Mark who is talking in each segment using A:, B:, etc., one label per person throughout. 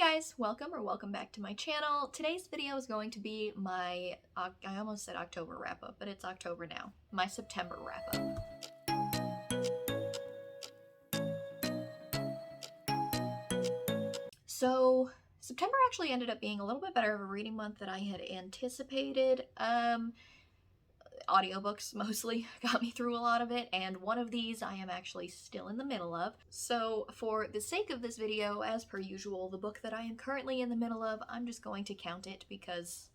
A: guys, welcome back to my channel. Today's video is going to be my, I almost said October wrap up, but it's October now. My September wrap up. So September actually ended up being a little bit better of a reading month than I had anticipated. Audiobooks mostly got me through a lot of it, and one of these I am actually still in the middle of. So for the sake of this video, as per usual, the book that I am currently in the middle of, I'm just going to count it because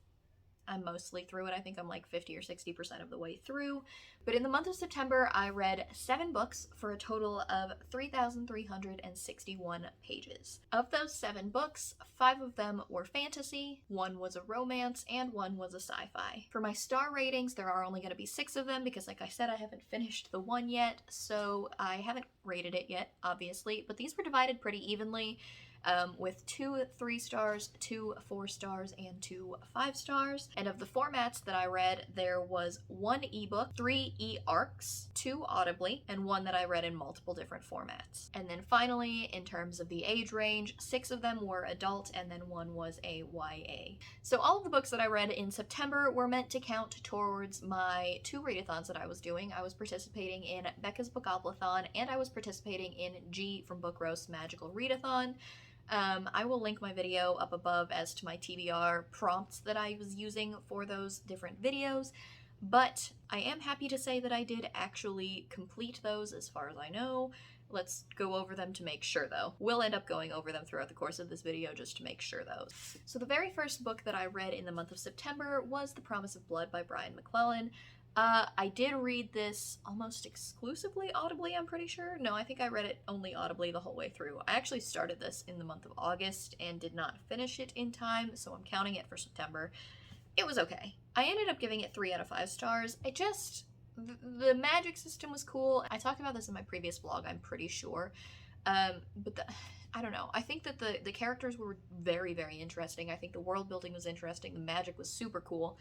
A: I'm mostly through it. I think I'm like 50 or 60% of the way through. But in the month of September, I read 7 books for a total of 3,361 pages. Of those 7 books, 5 of them were fantasy, 1 was a romance, and 1 was a sci-fi. For my star ratings, there are only going to be 6 of them because, like I said, I haven't finished the one yet, so I haven't rated it yet, obviously, but these were divided pretty evenly. With 2 3 stars, 2 4 stars, and 2 5 stars. And of the formats that I read, there was 1 ebook, 3 e-arcs, 2 audibly, and 1 that I read in multiple different formats. And then finally, in terms of the age range, 6 of them were adult, and then 1 was a YA. So all of the books that I read in September were meant to count towards my 2 readathons that I was doing. I was participating in Becca's bookoplathon, and I was participating in G from Book Roast's magical readathon. I will link my video up above as to my TBR prompts that I was using for those different videos, but I am happy to say that I did actually complete those as far as I know. Let's go over them to make sure though. We'll end up going over them throughout the course of this video just to make sure though. So the very first book that I read in the month of September was The Promise of Blood by Brian McClellan. I did read this almost exclusively audibly, I'm pretty sure. No, I think I read it only audibly the whole way through. I actually started this in the month of August and did not finish it in time, so I'm counting it for September. It was okay. I ended up giving it 3 out of 5 stars. The magic system was cool. I talked about this in my previous vlog, I'm pretty sure. I don't know. I think that the characters were very, very interesting. I think the world building was interesting. The magic was super cool.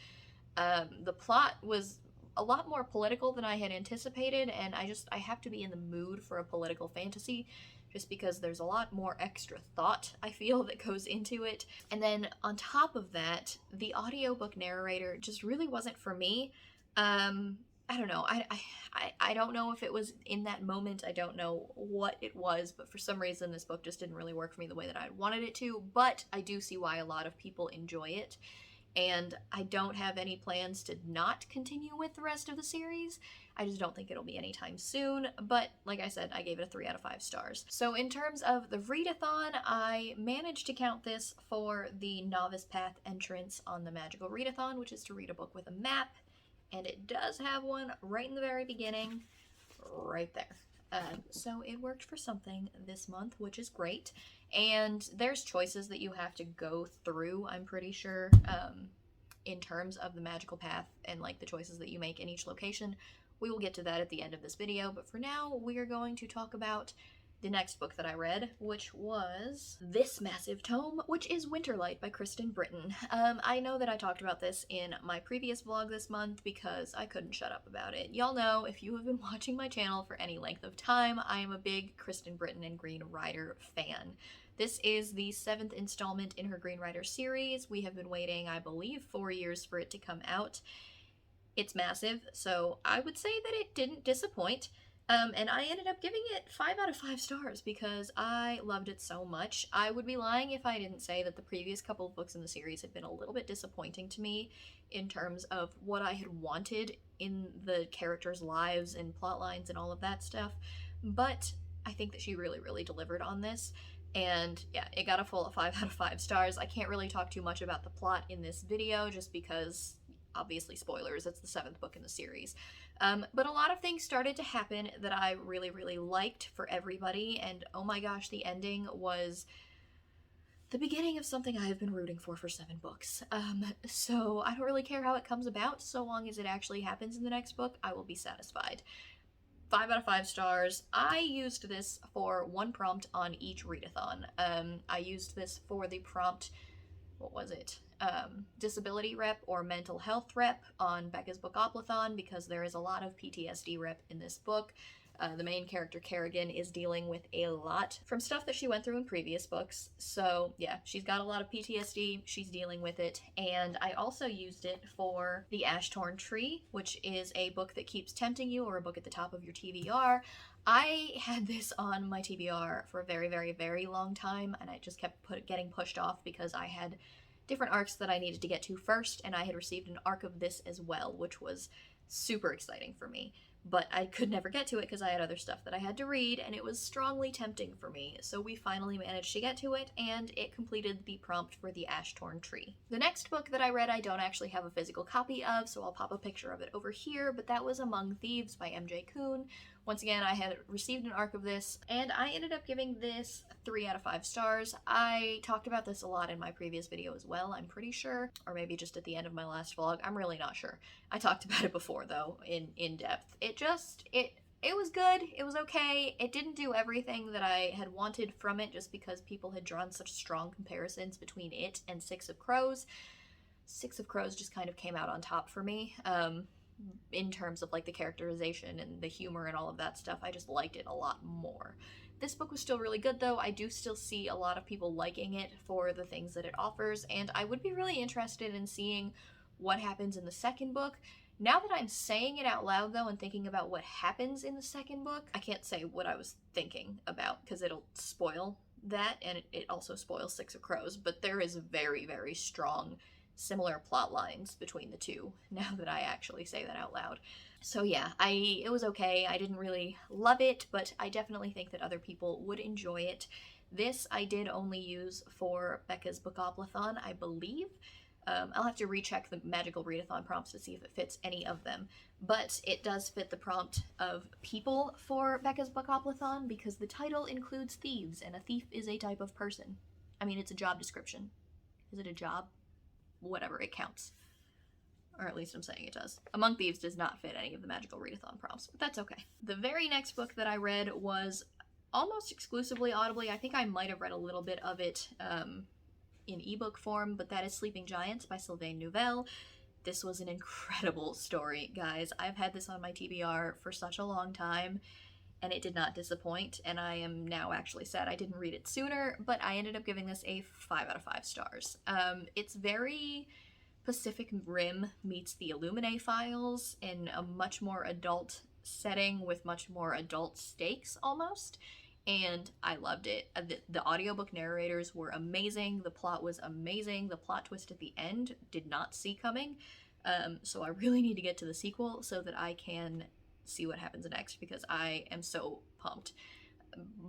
A: The plot was a lot more political than I had anticipated, and I have to be in the mood for a political fantasy just because there's a lot more extra thought, I feel, that goes into it. And then on top of that, the audiobook narrator just really wasn't for me. I don't know. I don't know if it was in that moment. I don't know what it was, but for some reason this book just didn't really work for me the way that I wanted it to, but I do see why a lot of people enjoy it. And I don't have any plans to not continue with the rest of the series. I just don't think it'll be anytime soon, but like I said, I gave it a 3 out of 5 stars. So in terms of the readathon, I managed to count this for the novice path entrance on the magical readathon, which is to read a book with a map, and it does have one right in the very beginning, right there. So it worked for something this month, which is great. And there's choices that you have to go through, I'm pretty sure, in terms of the magical path and like the choices that you make in each location. We will get to that at the end of this video, but for now we are going to talk about the next book that I read, which was this massive tome, which is Winterlight by Kristen Britton. I know that I talked about this in my previous vlog this month because I couldn't shut up about it. Y'all know, if you have been watching my channel for any length of time, I am a big Kristen Britton and Green Rider fan. This is the 7th installment in her Green Rider series. We have been waiting, I believe, 4 years for it to come out. It's massive, so I would say that it didn't disappoint. And I ended up giving it 5 out of 5 stars because I loved it so much. I would be lying if I didn't say that the previous couple of books in the series had been a little bit disappointing to me in terms of what I had wanted in the characters' lives and plot lines and all of that stuff. But I think that she really, really delivered on this. And yeah, it got a full 5 out of 5 stars. I can't really talk too much about the plot in this video just because, obviously, spoilers, it's the 7th book in the series. But a lot of things started to happen that I really, really liked for everybody, and oh my gosh, the ending was the beginning of something I have been rooting for 7 books. So I don't really care how it comes about, so long as it actually happens in the next book, I will be satisfied. 5 out of 5 stars. I used this for 1 prompt on each readathon. I used this for the prompt, what was it? Disability rep or mental health rep on Becca's bookoplathon because there is a lot of PTSD rep in this book. The main character, Kerrigan, is dealing with a lot from stuff that she went through in previous books. So yeah, she's got a lot of PTSD, she's dealing with it. And I also used it for The Ash-Torn Tree, which is a book that keeps tempting you, or a book at the top of your TBR. I had this on my TBR for a very, very, very long time, and I just kept getting pushed off because I had different arcs that I needed to get to first, and I had received an arc of this as well, which was super exciting for me. But I could never get to it because I had other stuff that I had to read, and it was strongly tempting for me. So we finally managed to get to it, and it completed the prompt for The Ash-Torn Tree. The next book that I read I don't actually have a physical copy of, so I'll pop a picture of it over here, but that was Among Thieves by MJ Kuhn. Once again, I had received an arc of this, and I ended up giving this 3 out of 5 stars. I talked about this a lot in my previous video as well, I'm pretty sure, or maybe just at the end of my last vlog. I'm really not sure. I talked about it before, though, in depth. It was good, it was okay. It didn't do everything that I had wanted from it just because people had drawn such strong comparisons between it and Six of Crows. Six of Crows just kind of came out on top for me. In terms of like the characterization and the humor and all of that stuff, I just liked it a lot more. This book was still really good though. I do still see a lot of people liking it for the things that it offers, and I would be really interested in seeing what happens in the second book. Now that I'm saying it out loud though and thinking about what happens in the second book, I can't say what I was thinking about because it'll spoil that, and it also spoils Six of Crows, but there is very, very strong similar plot lines between the two now that I actually say that out loud. So yeah, it was okay. I didn't really love it, but I definitely think that other people would enjoy it. This I did only use for Becca's bookoplathon, I believe. I'll have to recheck the magical readathon prompts to see if it fits any of them, but it does fit the prompt of people for Becca's bookoplathon because the title includes thieves, and a thief is a type of person. I mean, it's a job description. Is it a job? Whatever, it counts. Or at least I'm saying it does. Among Thieves does not fit any of the magical readathon prompts, but that's okay. The very next book that I read was almost exclusively audibly. I think I might have read a little bit of it in ebook form, but that is Sleeping Giants by Sylvain Neuvel. This was an incredible story, guys. I've had this on my TBR for such a long time, and it did not disappoint, and I am now actually sad I didn't read it sooner, but I ended up giving this a 5 out of 5 stars. It's very Pacific Rim meets the Illuminae Files in a much more adult setting with much more adult stakes almost, and I loved it. The audiobook narrators were amazing, the plot was amazing, the plot twist at the end did not see coming, so I really need to get to the sequel so that I can see what happens next because I am so pumped.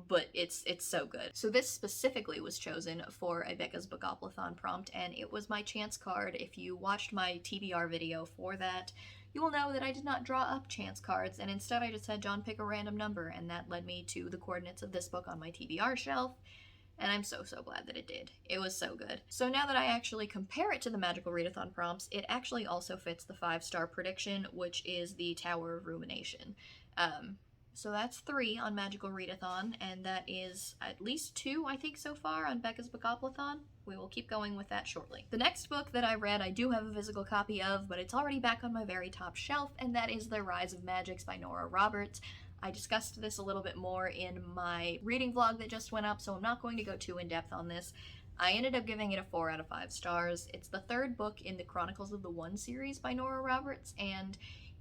A: But it's so good. So this specifically was chosen for a Becca's Bookoplathon prompt, and it was my chance card. If you watched my TBR video for that, you will know that I did not draw up chance cards, and instead I just had John pick a random number, and that led me to the coordinates of this book on my TBR shelf, and I'm so glad that it did. It was so good. So now that I actually compare it to the Magical Readathon prompts, it actually also fits the 5-star prediction, which is the Tower of Rumination. So that's 3 on Magical Readathon, and that is at least 2, I think, so far on Becca's Bookoplathon. We will keep going with that shortly. The next book that I read I do have a physical copy of, but it's already back on my very top shelf, and that is The Rise of Magics by Nora Roberts. I discussed this a little bit more in my reading vlog that just went up, so I'm not going to go too in-depth on this. I ended up giving it a 4 out of 5 stars. It's the 3rd book in the Chronicles of the One series by Nora Roberts, and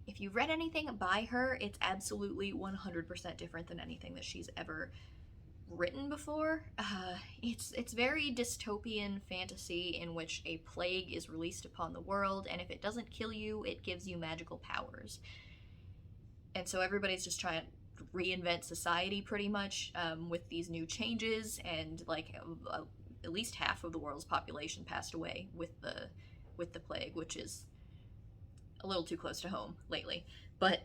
A: if you've read anything by her, it's absolutely 100% different than anything that she's ever written before. It's very dystopian fantasy in which a plague is released upon the world, and if it doesn't kill you, it gives you magical powers. And so everybody's just trying to reinvent society pretty much with these new changes, and like at least half of the world's population passed away with the plague, which is a little too close to home lately. But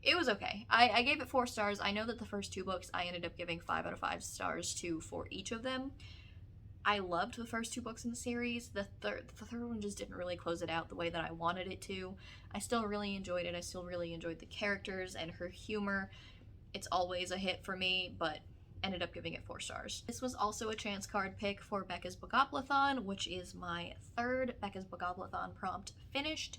A: it was okay. I gave it 4 stars. I know that the first 2 books I ended up giving 5 out of 5 stars to for each of them. I loved the first 2 books in the series. The third one just didn't really close it out the way that I wanted it to. I still really enjoyed it. I still really enjoyed the characters and her humor. It's always a hit for me, but ended up giving it 4 stars. This was also a chance card pick for Becca's Bookoplathon, which is my 3rd Becca's Bookoplathon prompt finished.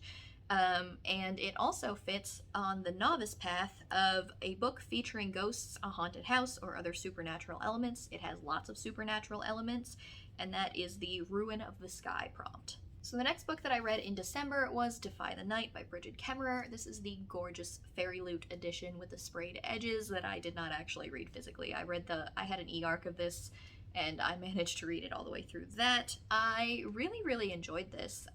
A: And it also fits on the novice path of a book featuring ghosts, a haunted house, or other supernatural elements. It has lots of supernatural elements, and that is the Ruin of the Sky prompt. So the next book that I read in December was Defy the Night by Bridget Kemmerer. This is the gorgeous Fairy Loot edition with the sprayed edges that I did not actually read physically. I had an e-arc of this, and I managed to read it all the way through that. I really, really enjoyed this.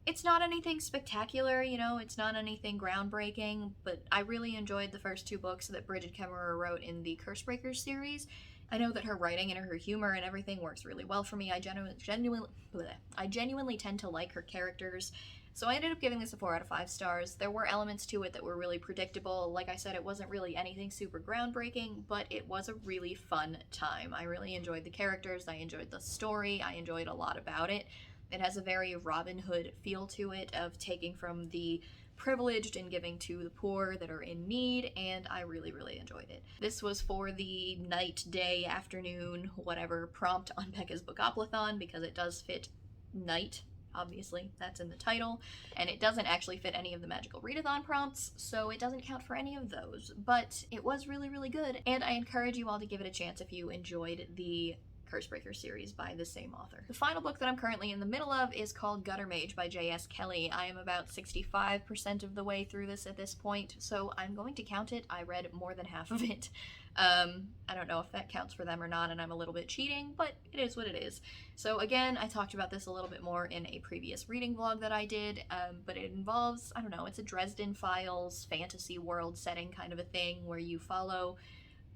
A: It's not anything spectacular, you know, it's not anything groundbreaking, but I really enjoyed the first two books that Bridget Kemmerer wrote in the Cursebreakers series. I know that her writing and her humor and everything works really well for me. I genuinely tend to like her characters, so I ended up giving this a 4 out of 5 stars. There were elements to it that were really predictable. Like I said, it wasn't really anything super groundbreaking, but it was a really fun time. I really enjoyed the characters, I enjoyed the story, I enjoyed a lot about it. It has a very Robin Hood feel to it, of taking from the privileged and giving to the poor that are in need, and I really, really enjoyed it. This was for the night, day, afternoon, whatever prompt on Becca's bookoplathon, because it does fit night, obviously, that's in the title, and it doesn't actually fit any of the magical readathon prompts, so it doesn't count for any of those, but it was really, really good, and I encourage you all to give it a chance if you enjoyed the Cursebreaker series by the same author. The final book that I'm currently in the middle of is called Gutter Mage by J.S. Kelly. I am about 65% of the way through this at this point, so I'm going to count it. I read more than half of it. I don't know if that counts for them or not, and I'm a little bit cheating, but it is what it is. So again, I talked about this a little bit more in a previous reading vlog that I did, but it involves, I don't know, it's a Dresden Files fantasy world setting kind of a thing where you follow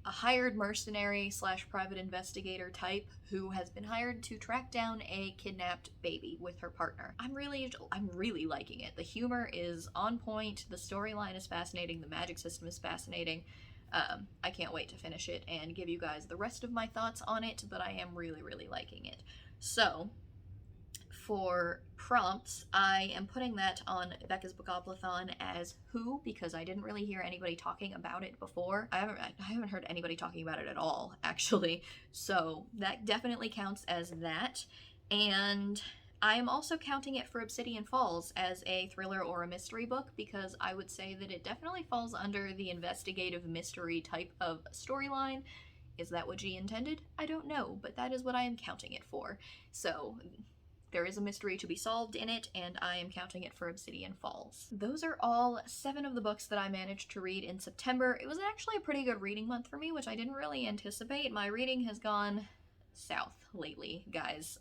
A: a hired mercenary / private investigator type who has been hired to track down a kidnapped baby with her partner. I'm really liking it. The humor is on point, the storyline is fascinating, the magic system is fascinating. I can't wait to finish it and give you guys the rest of my thoughts on it, but I am really, really liking it. So, for prompts, I am putting that on Becca's bookoplathon as Who, because I didn't really hear anybody talking about it before. I haven't heard anybody talking about it at all, actually. So that definitely counts as that. And I am also counting it for Obsidian Falls as a thriller or a mystery book, because I would say that it definitely falls under the investigative mystery type of storyline. Is that what G intended? I don't know, but that is what I am counting it for. So there is a mystery to be solved in it, and I am counting it for Obsidian Falls. Those are all 7 of the books that I managed to read in September. It was actually a pretty good reading month for me, which I didn't really anticipate. My reading has gone south lately, guys.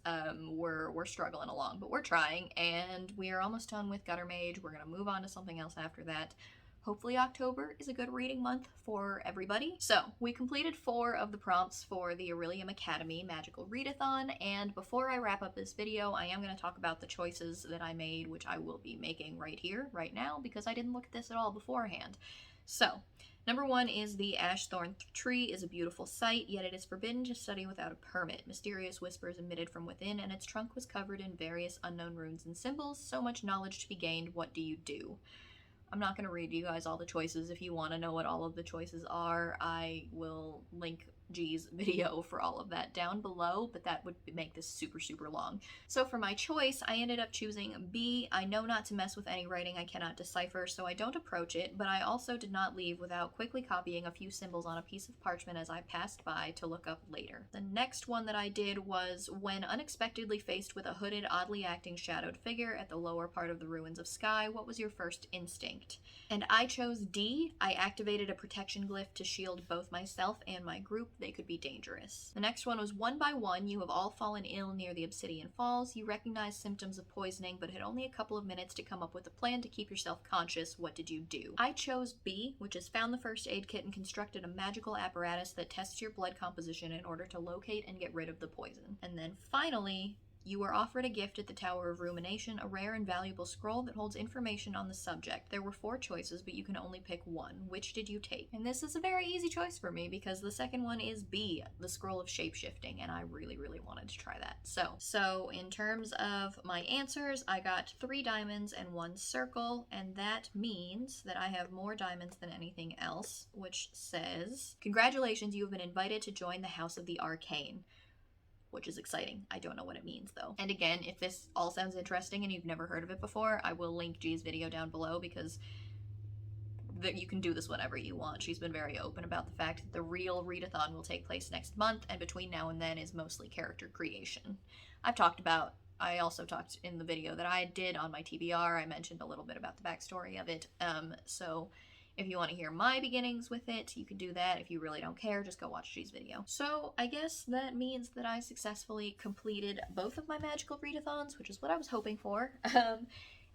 A: We're struggling along, but we're trying, and we are almost done with Gutter Mage. We're gonna move on to something else after that. Hopefully October is a good reading month for everybody. So we completed 4 of the prompts for the Aurelium Academy Magical Readathon, and before I wrap up this video, I am going to talk about the choices that I made, which I will be making right here, right now, because I didn't look at this at all beforehand. So, number 1 is the Ashthorn tree is a beautiful sight, yet it is forbidden to study without a permit. Mysterious whispers emitted from within, and its trunk was covered in various unknown runes and symbols. So much knowledge to be gained, what do you do? I'm not going to read you guys all the choices. If you want to know what all of the choices are, I will link G's video for all of that down below, but that would make this super, super long. So for my choice, I ended up choosing B. I know not to mess with any writing I cannot decipher, so I don't approach it, but I also did not leave without quickly copying a few symbols on a piece of parchment as I passed by to look up later. The next one that I did was when unexpectedly faced with a hooded, oddly acting shadowed figure at the lower part of the ruins of Sky, what was your first instinct? And I chose D. I activated a protection glyph to shield both myself and my group. They could be dangerous. The next one was 1 by 1. You have all fallen ill near the Obsidian Falls. You recognized symptoms of poisoning, but had only a couple of minutes to come up with a plan to keep yourself conscious. What did you do? I chose B, which is found the first aid kit and constructed a magical apparatus that tests your blood composition in order to locate and get rid of the poison. And then finally, you were offered a gift at the Tower of Rumination, a rare and valuable scroll that holds information on the subject. There were 4 choices, but you can only pick one. Which did you take? And this is a very easy choice for me because the second one is B, the Scroll of Shapeshifting, and I really, really wanted to try that. So in terms of my answers, I got 3 diamonds and 1 circle, and that means that I have more diamonds than anything else, which says, "Congratulations, you have been invited to join the House of the Arcane." which is exciting. I don't know what it means though. And again, if this all sounds interesting and you've never heard of it before, I will link G's video down below, because that you can do this whenever you want. She's been very open about the fact that the real readathon will take place next month, and between now and then is mostly character creation. I also talked in the video that I did on my TBR, I mentioned a little bit about the backstory of it, so if you want to hear my beginnings with it, you can do that. If you really don't care, just go watch G's video. So I guess that means that I successfully completed both of my magical readathons, which is what I was hoping for.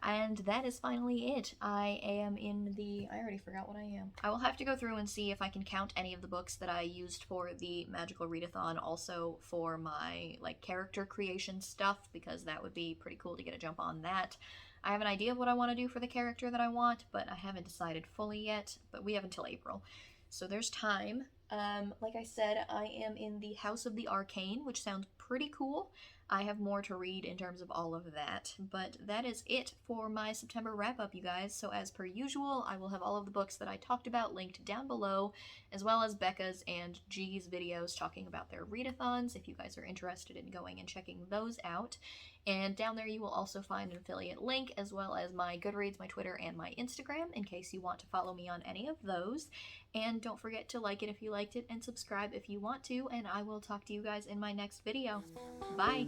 A: And that is finally it. I already forgot what I am. I will have to go through and see if I can count any of the books that I used for the magical readathon also for my like character creation stuff, because that would be pretty cool to get a jump on that. I have an idea of what I want to do for the character that I want, but I haven't decided fully yet, but we have until April. So there's time. Like I said, I am in the House of the Arcane, which sounds pretty cool. I have more to read in terms of all of that, but that is it for my September wrap-up, you guys. So as per usual, I will have all of the books that I talked about linked down below, as well as Becca's and G's videos talking about their readathons, if you guys are interested in going and checking those out. And down there you will also find an affiliate link, as well as my Goodreads, my Twitter, and my Instagram, in case you want to follow me on any of those. And don't forget to like it if you liked it, and subscribe if you want to, and I will talk to you guys in my next video. Bye!